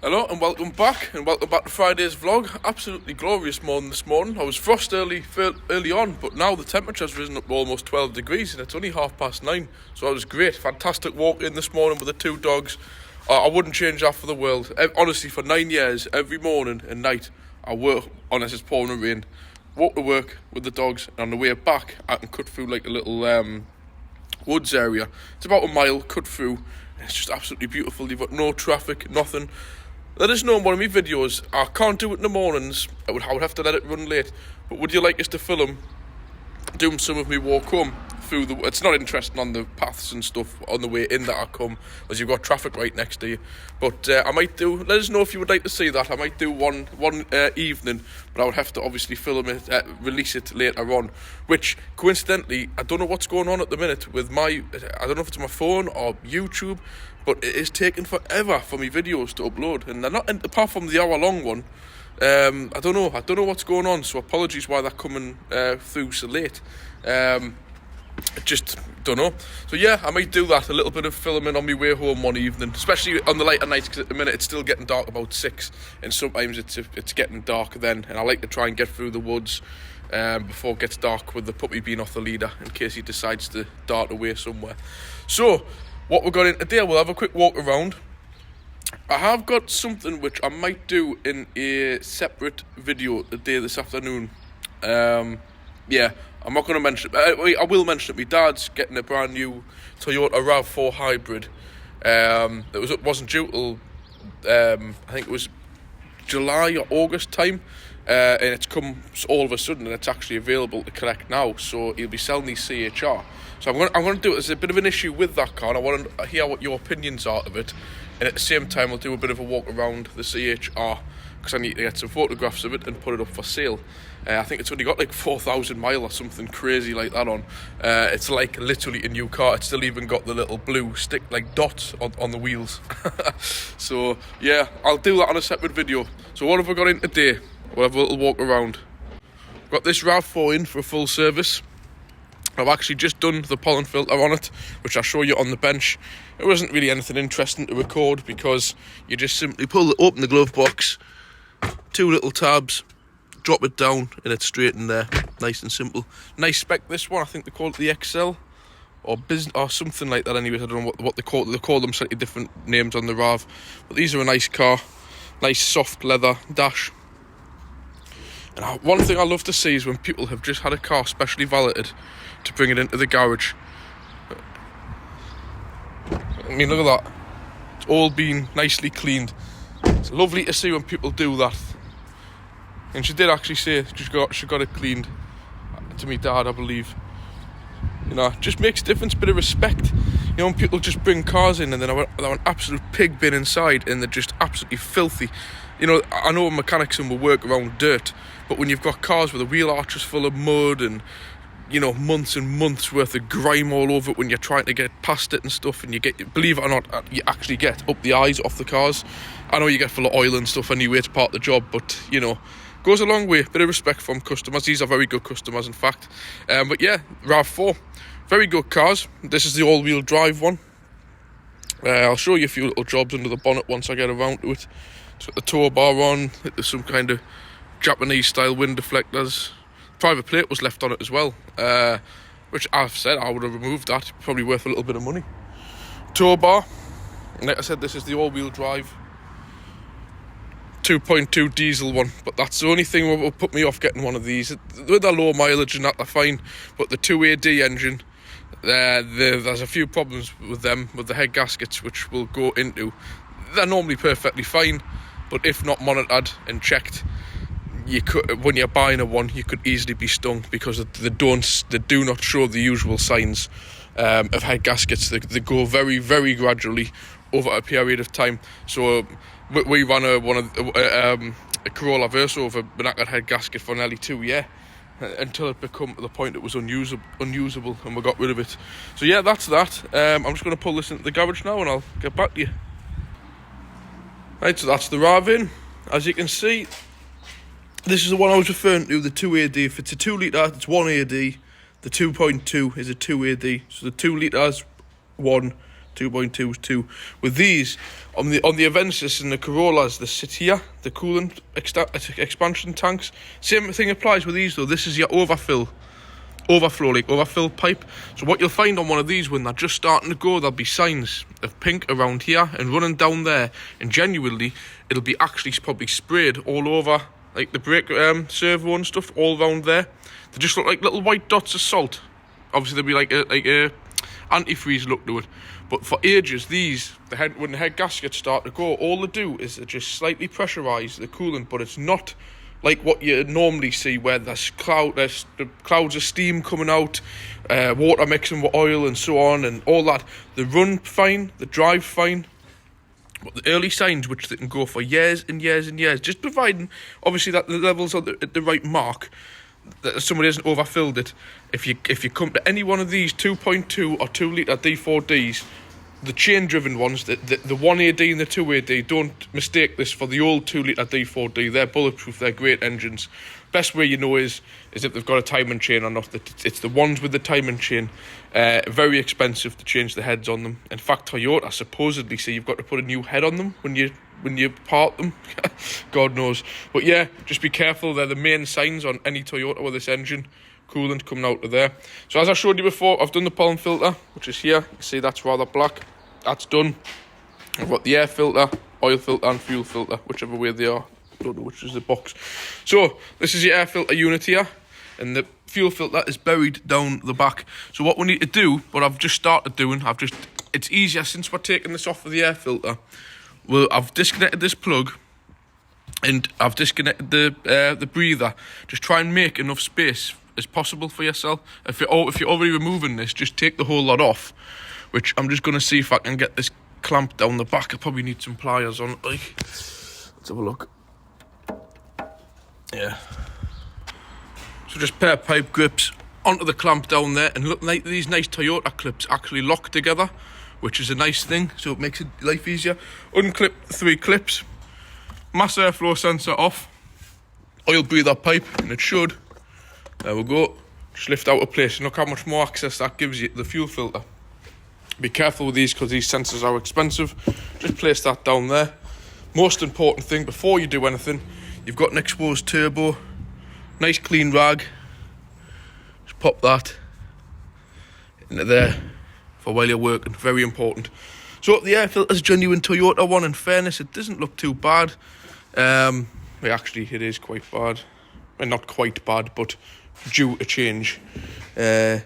Hello and welcome back to Friday's vlog. Absolutely glorious morning this morning. I was frost early on, but now the temperature's risen up to almost 12 degrees and it's only 9:30, so that was great. Fantastic walk in this morning with the two dogs. I wouldn't change that for the world. Honestly, for 9 years, every morning and night I work, unless it's pouring rain, walk to work with the dogs, and on the way back I can cut through like a little woods area. It's about a mile cut through. It's just absolutely beautiful. You've got no traffic, nothing. Let us know in one of my videos. I can't do it in the mornings. I would have to let it run late. But would you like us to film doing some of me walk home through the... It's not interesting on the paths and stuff on the way in that I come, as you've got traffic right next to you. But I might do... Let us know if you would like to see that. I might do one evening, but I would have to obviously film it, release it later on. Which, coincidentally, I don't know what's going on at the minute with my... I don't know if it's my phone or YouTube, but it is taking forever for me videos to upload, and they're not, apart from the hour-long one. I don't know what's going on, so apologies why they're coming through so late. I just don't know. So yeah, I might do that, a little bit of filming on my way home one evening, especially on the later nights, because at the minute it's still getting dark about 6, and sometimes it's getting dark then, and I like to try and get through the woods before it gets dark, with the puppy being off the leader, in case he decides to dart away somewhere. So what we're going to today, we'll have a quick walk around. I have got something which I might do in a separate video today, this afternoon. Yeah, I'm not going to mention it. I will mention it. My dad's getting a brand new Toyota RAV4 hybrid. It wasn't due till, I think it was July or August time. And it's come all of a sudden, and it's actually available to collect now. So he'll be selling these CHR. So I'm going to do it. There's a bit of an issue with that car, and I want to hear what your opinions are of it. And at the same time, I'll do a bit of a walk around the CHR, because I need to get some photographs of it and put it up for sale. I think it's only got like 4,000 miles or something crazy like that on. It's like literally a new car. It's still even got the little blue stick, like dots on the wheels. So yeah, I'll do that on a separate video. So what have I got in today? We'll have a little walk around. Got this RAV4 in for a full service. I've actually just done the pollen filter on it, which I'll show you on the bench. It wasn't really anything interesting to record, because you just simply open the glove box, 2 little tabs, drop it down, and it's straight in there. Nice and simple. Nice spec, this one. I think they call it the XL or business or something like that. Anyways, I don't know what they call it. They call them slightly different names on the RAV. But these are a nice car. Nice soft leather dash. And one thing I love to see is when people have just had a car specially valeted, to bring it into the garage. I mean, look at that. It's all been nicely cleaned. It's lovely to see when people do that. And she did actually say she got it cleaned to me dad, I believe. You know, it just makes a difference, bit of respect. You know, when people just bring cars in and then they're an absolute pig bin inside, and they're just absolutely filthy. You know, I know mechanics will work around dirt, but when you've got cars with the wheel arches full of mud and, you know, months and months worth of grime all over it when you're trying to get past it and stuff, and you get, believe it or not, you actually get up the eyes off the cars. I know you get full of oil and stuff anyway, it's part of the job, but, you know, goes a long way. Bit of respect from customers. These are very good customers, in fact. But yeah, RAV4, very good cars. This is the all-wheel drive one. I'll show you a few little jobs under the bonnet once I get around to it. It's got the tow bar on. There's some kind of Japanese-style wind deflectors. Private plate was left on it as well, which I've said I would have removed that. Probably worth a little bit of money. Tow bar. And like I said, this is the all-wheel drive 2.2 diesel one, but that's the only thing that will put me off getting one of these. With the low mileage and that, they're fine, but the 2AD engine, there's a few problems with them, with the head gaskets, which we'll go into. They're normally perfectly fine, but if not monitored and checked, you could, when you're buying a one, you could easily be stung, because they do not show the usual signs of head gaskets. They go very, very gradually over a period of time. So we ran a Corolla Verso with a knackered head gasket for nearly 2 years, until it became to the point it was unusable, and we got rid of it. So yeah, that's that. I'm just going to pull this into the garage now, and I'll get back to you. Right, so that's the RAV in. As you can see, this is the one I was referring to, the 2AD. If it's a 2 litre, it's 1AD. The 2.2 is a 2AD. So the 2 litres, 1, 2.2 is 2. With these, on the Avensis and the Corollas, the sit here, the coolant expansion tanks. Same thing applies with these though. This is your overfill pipe. So what you'll find on one of these when they're just starting to go, there'll be signs of pink around here and running down there, and genuinely it'll be actually probably sprayed all over, like the brake servo and stuff, all around there. They just look like little white dots of salt. Obviously there'll be like a antifreeze look to it, but for ages when the head gaskets start to go, all they do is they just slightly pressurise the coolant, but it's not like what you normally see where there's clouds of steam coming out, water mixing with oil and so on and all that. They run fine, they drive fine, but the early signs, which they can go for years and years and years, just providing obviously that the levels are at the right mark, that somebody hasn't overfilled it. If you come to any one of these 2.2 or 2 litre D4Ds, the chain-driven ones, the 1AD and the 2AD, don't mistake this for the old 2 litre D4D. They're bulletproof, they're great engines. Best way you know is if they've got a timing chain or not. It's the ones with the timing chain. Very expensive to change the heads on them. In fact, Toyota supposedly say you've got to put a new head on them when you part them. God knows. But yeah, just be careful. They're the main signs on any Toyota with this engine. Coolant coming out of there. So as I showed you before, I've done the pollen filter, which is here. You can see that's rather black. That's done. I've got the air filter, oil filter and fuel filter, whichever way they are. Don't know which is the box. So this is your air filter unit here, and the fuel filter is buried down the back. So what we need to do, what I've just started doing, it's easier since we're taking this off of the air filter. Well, I've disconnected this plug and I've disconnected the breather. Just try and make enough space as possible for yourself. If you're already removing this, just take the whole lot off, which I'm just going to see if I can get this clamp down the back. I probably need some pliers on it, like. Let's have a look. Yeah. So just pair pipe grips onto the clamp down there, and look, like these nice Toyota clips actually lock together, which is a nice thing, so it makes life easier. Unclip 3 clips, mass airflow sensor off, oil breather pipe, and it should. There we go. Just lift out of place. Look how much more access that gives you to the fuel filter. Be careful with these because these sensors are expensive. Just place that down there. Most important thing before you do anything, you've got an exposed turbo. Nice clean rag. Just pop that into there for while you're working. Very important. So the air filter is genuine Toyota one. In fairness, it doesn't look too bad. Actually, it is quite bad. Well, not quite bad, but due to change. You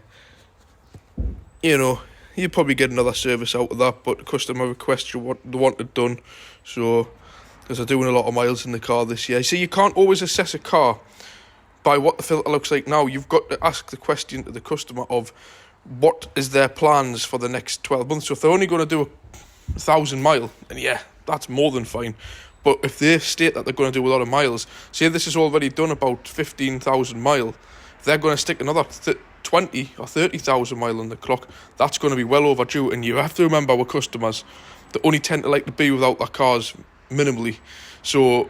probably get another service out of that, but the customer requests they want it done. So, because they're doing a lot of miles in the car this year. See, you can't always assess a car by what the filter looks like now. You've got to ask the question to the customer of what is their plans for the next 12 months. So if they're only going to do 1,000 mile, then yeah, that's more than fine. But if they state that they're going to do a lot of miles, say this is already done about 15,000 mile, if they're going to stick another 20 or 30,000 mile on the clock, that's going to be well overdue. And you have to remember with customers, they only tend to like to be without their cars minimally. So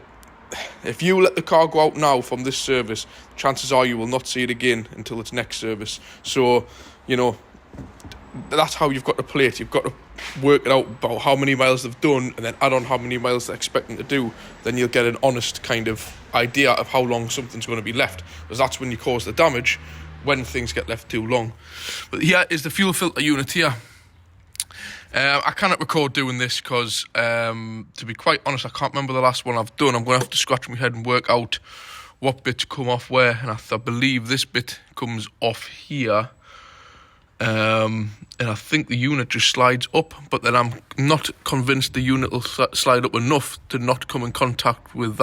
if you let the car go out now from this service, chances are you will not see it again until its next service. So, that's how you've got to play it. You've got to work it out about how many miles they've done and then add on how many miles they're expecting to do. Then you'll get an honest kind of idea of how long something's going to be left, because that's when you cause the damage, when things get left too long. But here is the fuel filter unit here. I cannot record doing this because, to be quite honest, I can't remember the last one I've done. I'm going to have to scratch my head and work out what bits come off where, and I believe this bit comes off here. And I think the unit just slides up, but then I'm not convinced the unit will slide up enough to not come in contact with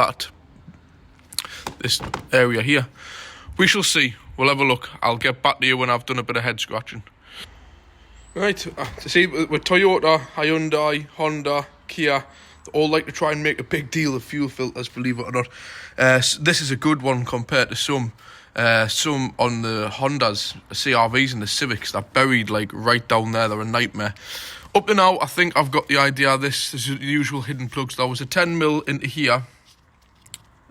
this area here. We shall see. We'll have a look. I'll get back to you when I've done a bit of head scratching. Right, to see with Toyota, Hyundai, Honda, Kia, they all like to try and make a big deal of fuel filters, believe it or not. This is a good one compared to some on the Hondas, the CRVs and the Civics. They're buried like right down there. They're a nightmare. Up to now, I think I've got the idea. This is the usual hidden plugs. There was a 10mm into here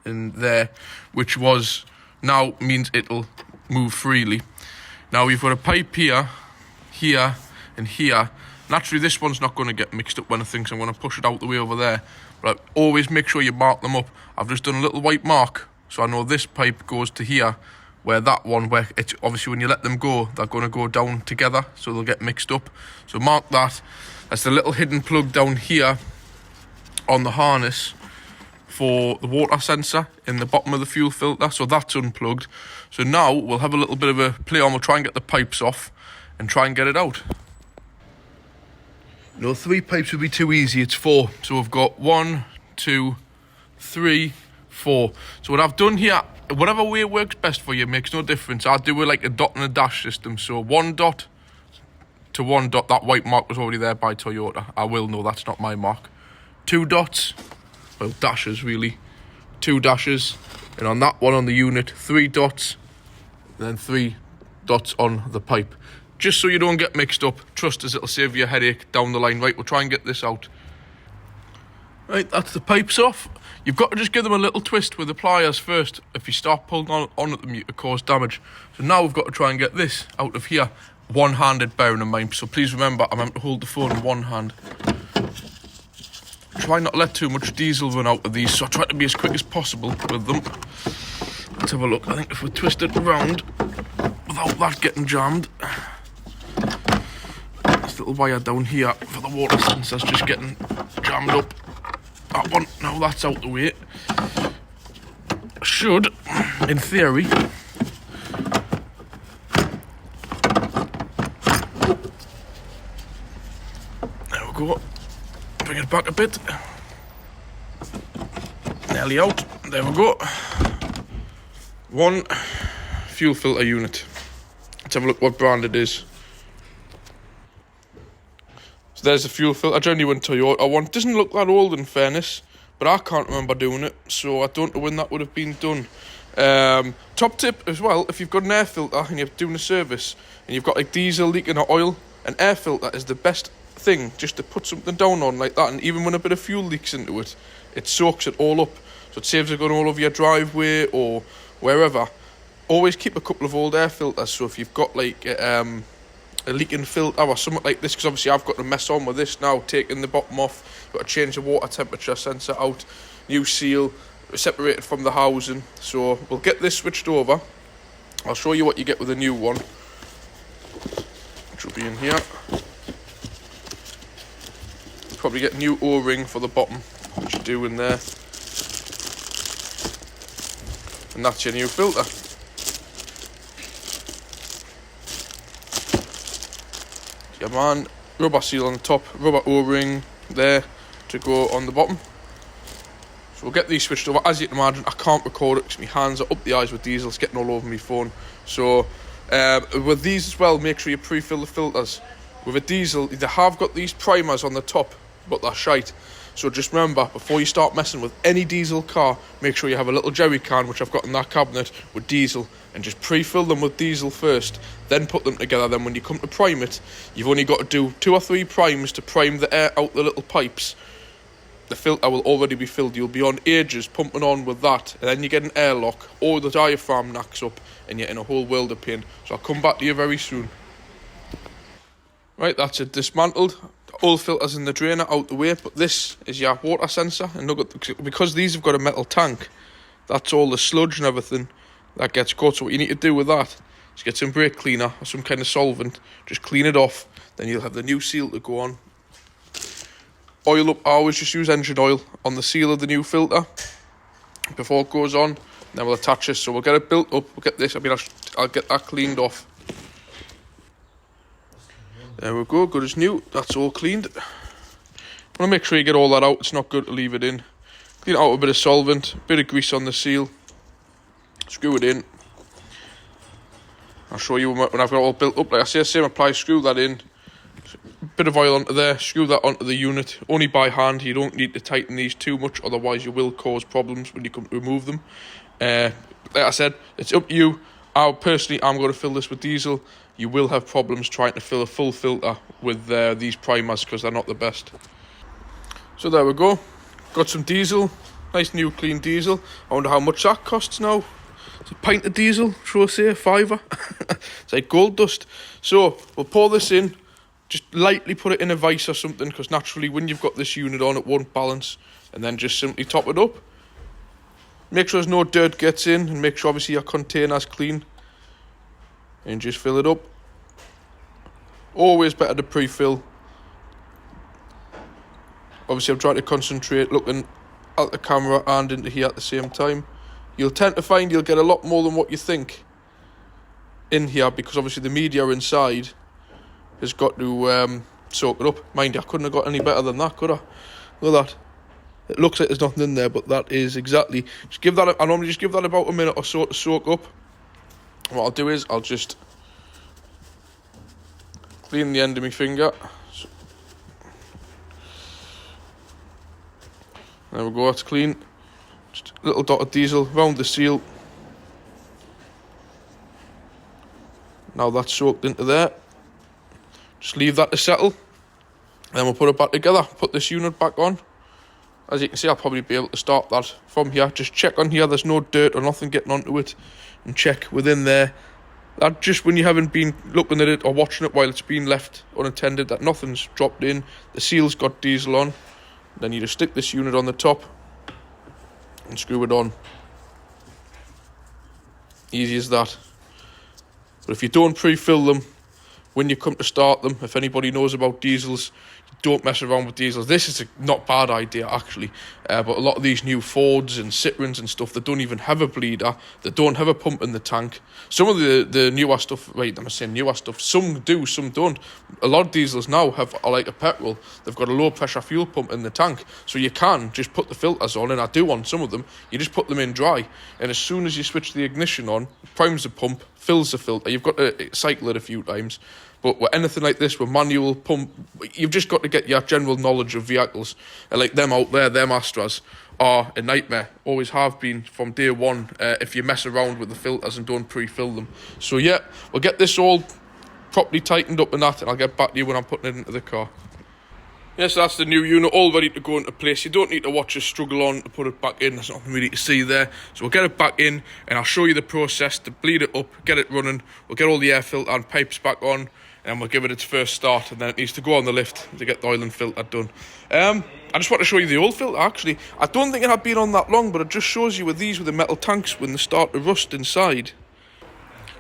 and there, which was now means it'll move freely. Now we've got a pipe here, here and here, Naturally, this one's not going to get mixed up when I think, so I'm going to push it out the way over there. But always make sure you mark them up. I've just done a little white mark, so I know this pipe goes to here, where that one, where it's obviously when you let them go, they're going to go down together, so they'll get mixed up. So mark that. That's the little hidden plug down here on the harness for the water sensor in the bottom of the fuel filter, so that's unplugged. So now we'll have a little bit of a play on. We'll try and get the pipes off and try and get it out. No, 3 pipes would be too easy, it's 4. So we've got 1, 2, 3, 4. So what I've done here, whatever way works best for you, makes no difference. I do it like a dot and a dash system. So 1 dot to 1 dot. That white mark was already there by Toyota. I will know that's not my mark. 2 dots, well, dashes really. 2 dashes. And on that one on the unit, 3 dots. And then 3 dots on the pipe. Just so you don't get mixed up. Trust us, it'll save you a headache down the line. Right, we'll try and get this out. Right, that's the pipes off. You've got to just give them a little twist with the pliers first. If you start pulling on at them, you could cause damage. So now we've got to try and get this out of here. One-handed, bearing in mind. So please remember, I'm having to hold the phone in one hand. Try not to let too much diesel run out of these, so I try to be as quick as possible with them. Let's have a look. I think if we twist it around without that getting jammed. This little wire down here for the water sensor's just getting jammed up. That one, now that's out the way. Should, in theory, there we go. Bring it back a bit. Nearly out. There we go. 1 fuel filter unit. Let's have a look what brand it is. So there's the fuel filter, genuine Toyota one. Doesn't look that old in fairness, but I can't remember doing it, so I don't know when that would have been done. Top tip as well, if you've got an air filter and you're doing a service and you've got like diesel leaking or oil, an air filter is the best thing just to put something down on like that, and even when a bit of fuel leaks into it, it soaks it all up, so it saves it going all over your driveway or wherever. Always keep a couple of old air filters, so if you've got like a leaking filter or something like this, because obviously I've got to mess on with this now, taking the bottom off, got to change the water temperature sensor out, new seal, separated from the housing. So we'll get this switched over. I'll show you what you get with a new one, which will be in here. Probably get new O-ring for the bottom, which you do in there, and that's your new filter. Your man, rubber seal on the top, rubber O-ring there to go on the bottom. So we'll get these switched over. As you can imagine, I can't record it because my hands are up the eyes with diesel. It's getting all over my phone. So with these as well, make sure you pre-fill the filters. With a diesel, they have got these primers on the top, but they're shite. So just remember, before you start messing with any diesel car, make sure you have a little jerry can, which I've got in that cabinet, with diesel, and just pre-fill them with diesel first, then put them together. Then when you come to prime it, you've only got to do 2 or 3 primes to prime the air out the little pipes. The filter will already be filled. You'll be on ages pumping on with that, and then you get an airlock, or the diaphragm knacks up, and you're in a whole world of pain. So I'll come back to you very soon. Right, that's it dismantled. All filters in the drainer out the way, but this is your water sensor, and look at, because these have got a metal tank, that's all the sludge and everything that gets caught. So what you need to do with that is get some brake cleaner or some kind of solvent, just clean it off, then you'll have the new seal to go on. Oil up, I always just use engine oil on the seal of the new filter before it goes on, and then we'll attach this. So we'll get it built up, we'll get this, I'll get that cleaned off. There we go, good as new, that's all cleaned. Want to make sure you get all that out, it's not good to leave it in. Clean it out with a bit of solvent, a bit of grease on the seal, screw it in. I'll show you when I've got it all built up. Like I say, same apply, screw that in, bit of oil onto there, screw that onto the unit, only by hand. You don't need to tighten these too much, otherwise you will cause problems when you come to remove them. Like I said, it's up to you. I'm going to fill this with diesel. You will have problems trying to fill a full filter with these primers because they're not the best. So there we go. Got some diesel. Nice new clean diesel. I wonder how much that costs now. It's a pint of diesel, shall I say, £5. It's like gold dust. So we'll pour this in. just lightly put it in a vise or something, because naturally when you've got this unit on, it won't balance. And then just simply top it up. Make sure there's no dirt gets in, and make sure obviously your container's clean. And just fill it up. Always better to pre-fill. Obviously I'm trying to concentrate looking at the camera and into here at the same time. You'll tend to find you'll get a lot more than what you think in here, because obviously the media inside has got to soak it up. Mind you, I couldn't have got any better than that, could I? Look at that. It looks like there's nothing in there, but that is exactly... I normally just give that about a minute or so to soak up. What I'll do is I'll just clean the end of my finger. There we go, that's clean. Just a little dot of diesel round the seal. Now that's soaked into there. Just leave that to settle. Then we'll put it back together, put this unit back on. As you can see, I'll probably be able to start that from here. Just check on here, there's no dirt or nothing getting onto it. And check within there. That just when you haven't been looking at it or watching it while it's been left unattended, that nothing's dropped in. The seal's got diesel on. Then you just stick this unit on the top and screw it on. Easy as that. But if you don't pre-fill them, when you come to start them, if anybody knows about diesels, don't mess around with diesels. This is a not bad idea actually, but a lot of these new Fords and Citroens and stuff, they don't even have a bleeder, they don't have a pump in the tank. Some of the newer stuff, right, I'm saying newer stuff, some do, some don't. A lot of diesels now are like a petrol, they've got a low pressure fuel pump in the tank, so you can just put the filters on, and I do on some of them, you just put them in dry, and as soon as you switch the ignition on, it primes the pump, fills the filter, you've got to cycle it a few times. But with anything like this, with manual pump, you've just got to get your general knowledge of vehicles. And like them out there, them Astras are a nightmare. Always have been from day one, if you mess around with the filters and don't pre-fill them. So yeah, we'll get this all properly tightened up and that, and I'll get back to you when I'm putting it into the car. Yes, that's the new unit, all ready to go into place. You don't need to watch us struggle on to put it back in. There's nothing really to see there. So we'll get it back in, and I'll show you the process to bleed it up, get it running. We'll get all the air filter and pipes back on, and we'll give it its first start, and then it needs to go on the lift to get the oil and filter done. I just want to show you the old filter, actually. I don't think it had been on that long, but it just shows you with these, with the metal tanks, when they start to rust inside.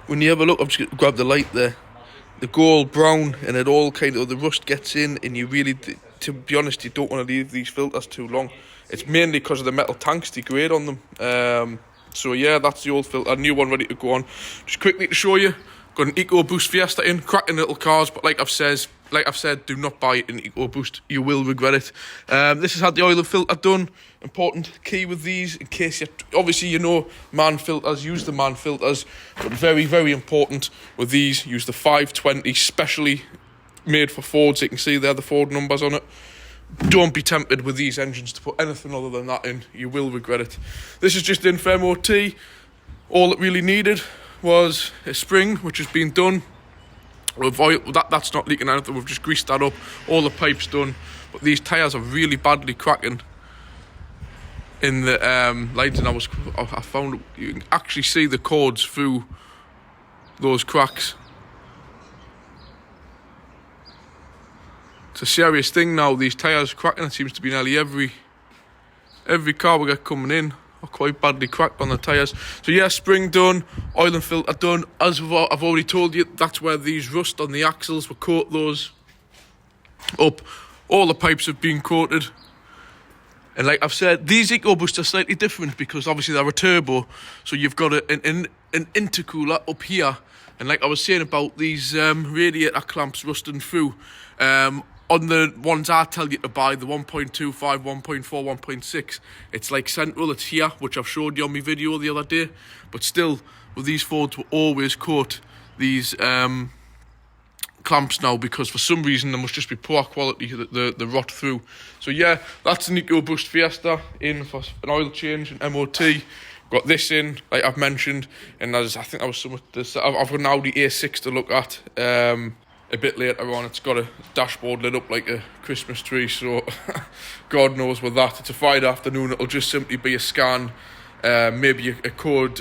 When you have a look, I've just got to grab the light there. The gold brown, and it all kind of, the rust gets in, and you really, to be honest, you don't want to leave these filters too long. It's mainly because of the metal tanks degrade on them. So yeah, that's the old filter, new one ready to go on. Just quickly to show you, got an EcoBoost Fiesta in, cracking little cars, but like I've said, do not buy an EcoBoost, you will regret it. This has had the oil and filter done. Important key with these, in case you, obviously you know man filters, use the man filters, but very, very important with these, use the 520, specially made for Fords. You can see there the Ford numbers on it. Don't be tempted with these engines to put anything other than that in, you will regret it. This is just in for MOT. All it really needed was a spring, which has been done. That's not leaking anything, we've just greased that up, all the pipes done, but these tyres are really badly cracking in the lines, and I found you can actually see the cords through those cracks. It's a serious thing now, these tyres cracking. It seems to be nearly every car we get coming in are quite badly cracked on the tyres. So yeah, spring done, oil and filter done. As I've already told you, that's where these rust on the axles, we'll coat those up. All the pipes have been coated. And like I've said, these EcoBoosts are slightly different because obviously they're a turbo. So you've got an intercooler up here. And like I was saying about these radiator clamps rusting through, on the ones I tell you to buy, the 1.25, 1.4, 1.6, it's like central, it's here, which I've showed you on my video the other day. But still, with these Fords, we always coat these clamps now, because for some reason there must just be poor quality that the rot through. So yeah, that's an EcoBoost Fiesta in for an oil change and MOT. Got this in, like I've mentioned, and I think that was some of this. I've got an Audi A6 to look at a bit later on. It's got a dashboard lit up like a Christmas tree, so God knows with that. It's a Friday afternoon, it'll just simply be a scan, maybe a code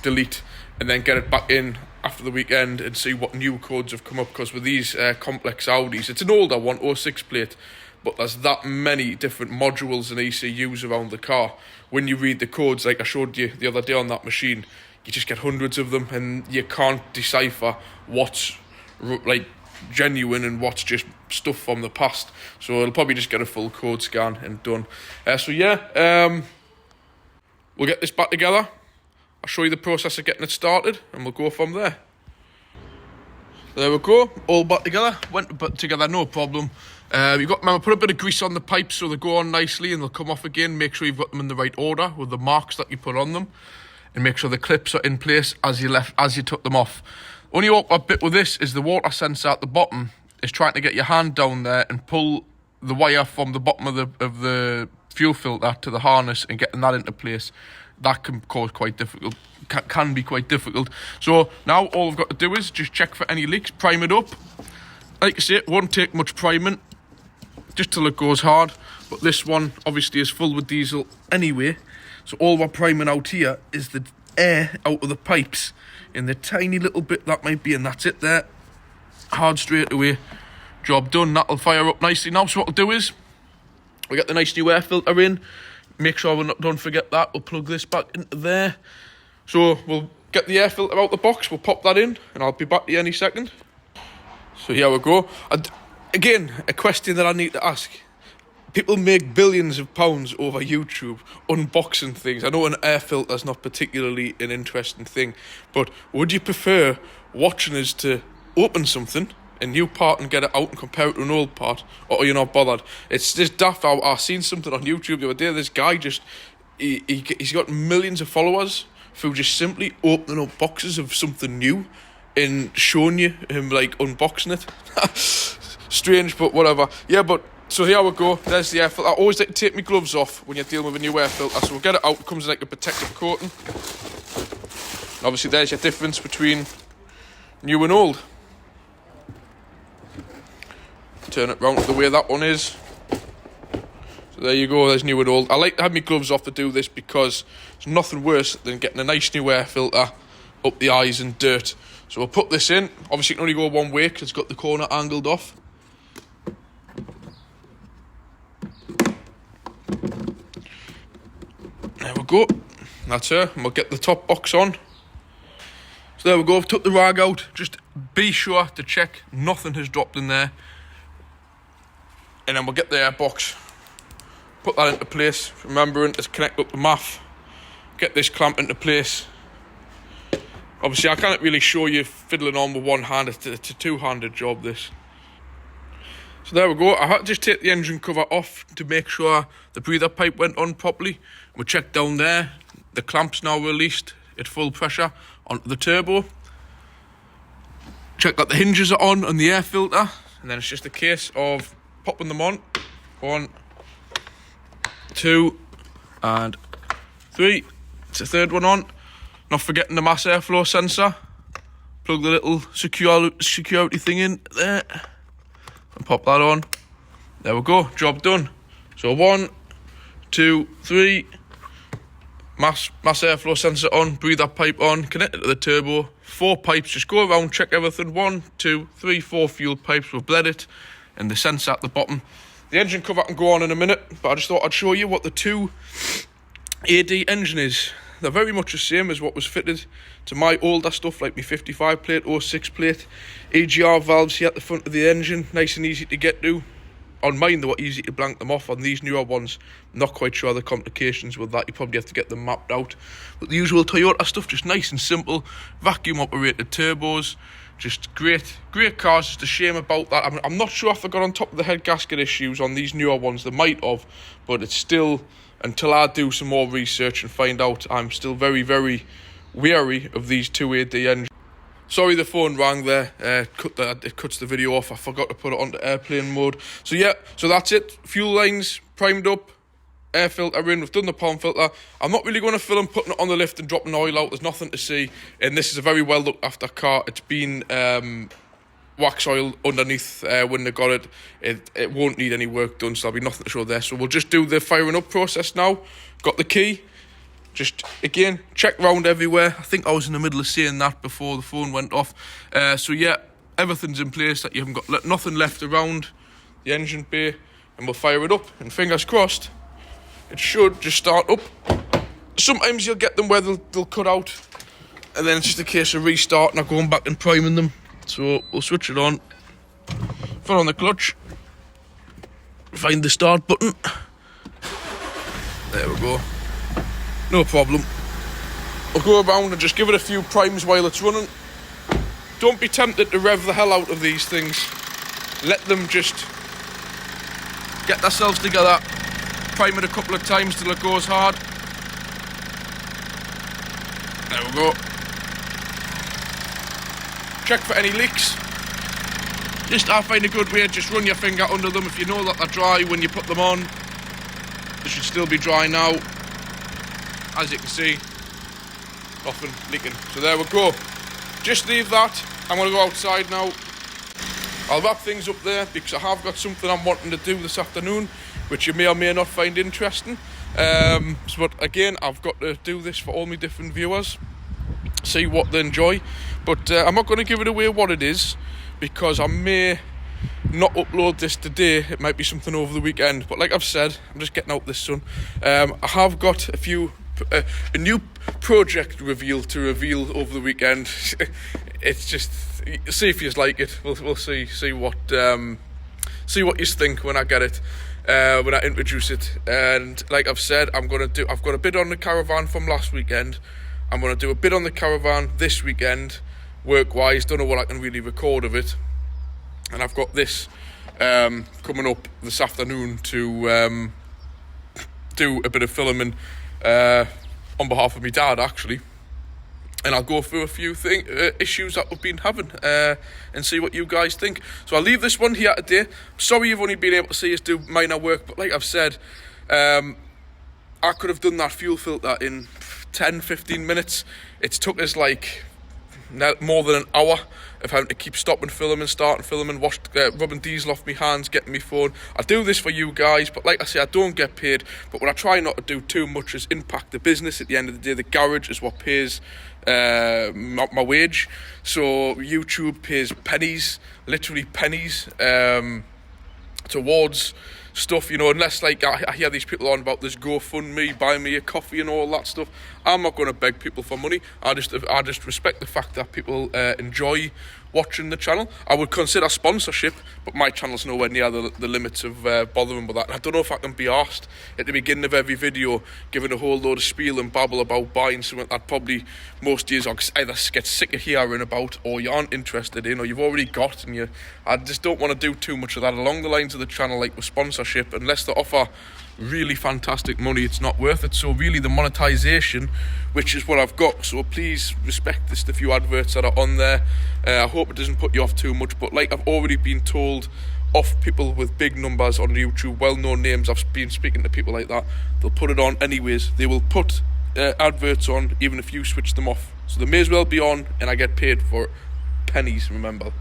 delete, and then get it back in. I after the weekend and see what new codes have come up, because with these complex Audis, it's an older 106 plate, but there's that many different modules and ECUs around the car. When you read the codes, like I showed you the other day on that machine, you just get hundreds of them, and you can't decipher what's like genuine and what's just stuff from the past. So I'll probably just get a full code scan and done. We'll get this back together. I'll show you the process of getting it started, and we'll go from there. There we go, all back together. Went back together, no problem. You've got to remember, put a bit of grease on the pipes so they go on nicely and they'll come off again. Make sure you've got them in the right order with the marks that you put on them, and make sure the clips are in place as you took them off. Only awkward bit with this is the water sensor at the bottom is trying to get your hand down there and pull the wire from the bottom of the fuel filter to the harness and getting that into place. That can cause quite difficult, can be quite difficult. So now all I've got to do is just check for any leaks, prime it up. Like I say, it won't take much priming, just till it goes hard. But this one obviously is full with diesel anyway, so all we're priming out here is the air out of the pipes in the tiny little bit that might be, and that's it there. Hard straight away, job done. That'll fire up nicely now. So what we'll do is we get the nice new air filter in. Make sure don't forget that. We'll plug this back into there. So we'll get the air filter out the box, we'll pop that in, and I'll be back to you any second. So here we go. And again, a question that I need to ask. People make billions of pounds over YouTube unboxing things. I know an air filter is not particularly an interesting thing, but would you prefer watching us to open something, a new part, and get it out and compare it to an old part, or are you not bothered? It's just daft. I seen something on YouTube the other day. This guy he's got millions of followers through just simply opening up boxes of something new and showing you him like unboxing it. Strange, but whatever. Yeah, but so here we go. There's the air filter. I always like to take my gloves off when you're dealing with a new air filter, so we'll get it out. It comes in like a protective coating. And obviously there's your difference between new and old. Turn it round the way that one is. So there you go, there's new and old. I like to have my gloves off to do this because there's nothing worse than getting a nice new air filter up the eyes and dirt. So we'll put this in. Obviously it can only go one way because it's got the corner angled off. There we go. That's her. And we'll get the top box on. So there we go. I've took the rag out. Just be sure to check nothing has dropped in there. And then we'll get the air box. Put that into place. Remembering to connect up the MAF. Get this clamp into place. Obviously I can't really show you fiddling on with one hand. It's a two-handed job, this. So there we go. I had to just take the engine cover off to make sure the breather pipe went on properly. We checked down there. The clamp's now released at full pressure onto the turbo. Check that the hinges are on the air filter. And then it's just a case of popping them on. 1, 2, and 3. It's the third one on. Not forgetting the mass airflow sensor. Plug the little security thing in there. And pop that on. There we go, job done. So 1, 2, 3. Mass airflow sensor on, breather pipe on, connected to the turbo. 4 pipes, just go around, check everything. 1, 2, 3, 4 fuel pipes, we've bled it. And the sensor at the bottom. The engine cover can go on in a minute, but I just thought I'd show you what the 2 AD engine is. They're very much the same as what was fitted to my older stuff, like my 55 plate, 06 plate. EGR valves here at the front of the engine, nice and easy to get to. On mine, they were easy to blank them off. On these newer ones, I'm not quite sure the complications with that. You probably have to get them mapped out. But the usual Toyota stuff, just nice and simple. Vacuum operated turbos. Just great cars. Just a shame about that. I'm not sure if they got on top of the head gasket issues on these newer ones. They might have, but it's still, until I do some more research and find out, I'm still very, very wary of these 2AD engines. Sorry, the phone rang there. It cuts the video off. I forgot to put it onto airplane mode. So yeah, so that's it. Fuel lines primed up. Air filter in. We've done the palm filter. I'm not really going to film putting it on the lift and dropping oil out. There's nothing to see. And this is a very well looked after car. It's been wax oil underneath when they got it. It won't need any work done, so there'll be nothing to show there. So we'll just do the firing up process now. Got the key. just, again, check round everywhere. I think I was in the middle of saying that before the phone went off. So yeah, everything's in place, that you haven't got nothing left around the engine bay, and we'll fire it up, and fingers crossed, it should just start up. Sometimes you'll get them where they'll cut out, and then it's just a case of restarting or going back and priming them. So we'll switch it on, put on the clutch, find the start button. There we go. No problem. We'll go around and just give it a few primes while it's running. Don't be tempted to rev the hell out of these things. Let them just get themselves together. Prime it a couple of times till it goes hard. There we go. Check for any leaks. I find a good way, just run your finger under them. If you know that they're dry when you put them on, they should still be dry now. As you can see, nothing leaking. So there we go. Just leave that. I'm going to go outside now. I'll wrap things up there because I have got something I'm wanting to do this afternoon, which you may or may not find interesting. But again, I've got to do this for all my different viewers, see what they enjoy. But I'm not going to give it away what it is, because I may not upload this today. It might be something over the weekend. But like I've said, I'm just getting out this sun. I have got a new project reveal to reveal over the weekend. It's just, see if you like it. We'll see what you think when I get it. When I introduce it. And like I've said, I've got a bit on the caravan from last weekend. I'm going to do a bit on the caravan this weekend, work-wise. Don't know what I can really record of it. And I've got this coming up this afternoon to do a bit of filming on behalf of my dad, actually. And I'll go through a few issues that we've been having and see what you guys think. So I'll leave this one here today. Sorry you've only been able to see us do minor work, but like I've said, I could have done that fuel filter in 10-15 minutes. It's took us like more than an hour of having to keep stopping filming, starting filming, rubbing diesel off my hands, getting my phone. I do this for you guys, but like I say, I don't get paid. But what I try not to do too much is impact the business. At the end of the day, the garage is what pays my wage. So YouTube pays pennies, literally pennies, towards stuff, you know, unless like I hear these people on about this GoFundMe, buy me a coffee and all that stuff. I'm not going to beg people for money. I just respect the fact that people enjoy watching the channel. I would consider sponsorship, but my channel's nowhere near the limits of bothering with that. And I don't know if I can be asked at the beginning of every video giving a whole load of spiel and babble about buying something that probably most years either get sick of hearing about, or you aren't interested in, or you've already got, and I just don't want to do too much of that along the lines of the channel, like with sponsorship. Unless they offer really fantastic money, it's not worth it. So really the monetization, which is what I've got, so please respect this, the few adverts that are on there. I hope it doesn't put you off too much, but like I've already been told off people with big numbers on YouTube, well-known names, I've been speaking to people like that, they'll put it on anyways. They will put adverts on even if you switch them off, so they may as well be on, and I get paid for pennies, remember.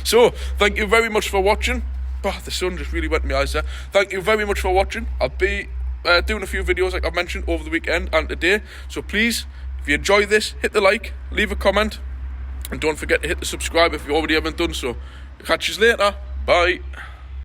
So thank you very much for watching. The sun just really went in my eyes there. Thank you very much for watching. I'll be doing a few videos like I've mentioned over the weekend and today. So please, if you enjoy this, hit the like, leave a comment, and don't forget to hit the subscribe if you already haven't done so. Catch you later. Bye.